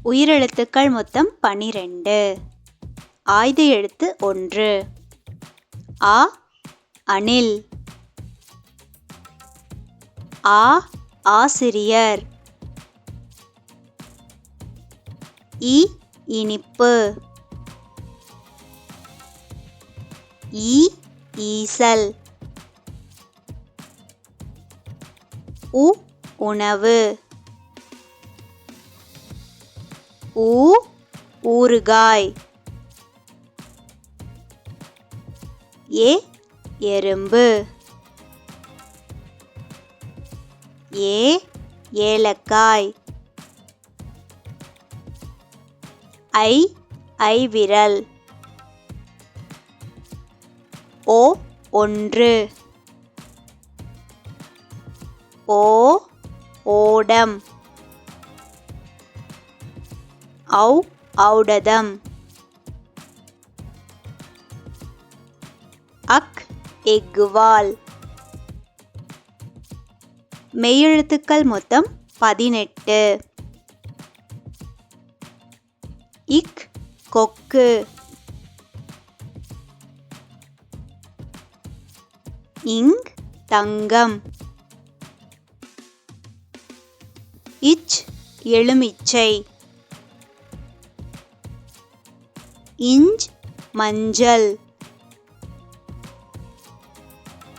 உயிரெழுத்துக்கள் மொத்தம் 12. ஆய்த எழுத்து 1. ஆ அணில். ஆ ஆசிரியர். இ இனிப்பு. ஈ ஈசல். உ உணவு. ஊ ஊறுகாய். ஏ எறும்பு. ஏ ஏலக்காய். ஐ ஐவிரல். ஓ 1. ஓ ஓடம். ஔ ஔடதம். அக் எக்குவால். மெய்யெழுத்துக்கள் மொத்தம் 18. இக் கொக்கு. இங் தங்கம். இச் எலுமிச்சை. இஞ்ச் மஞ்சள்.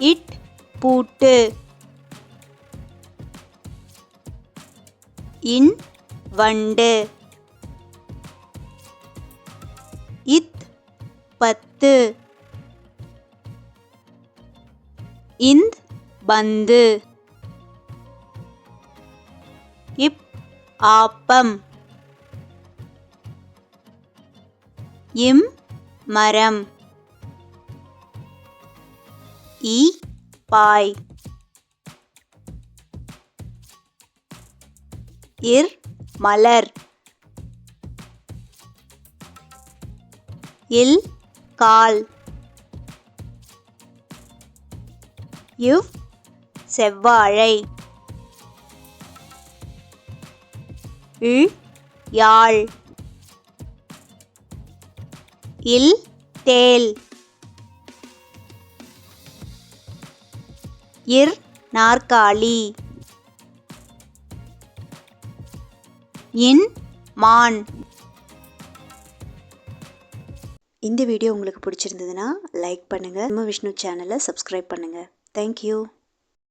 இட் பூட்டு. இன் வண்டு. இத் 10. இந்த் பந்து. இப் ஆப்பம். இம் மரம். ஈ பாய். இர் மலர். இல் கால். இவ் செவ்வாழை. இல் யாழ். இல் தேல். இர் நாற்காலி. இன் மான். இந்த வீடியோ உங்களுக்கு பிடிச்சிருந்ததுன்னா லைக் பண்ணுங்கள். நம்ம விஷ்ணு சேனலை சப்ஸ்கிரைப் பண்ணுங்கள். தேங்க்யூ.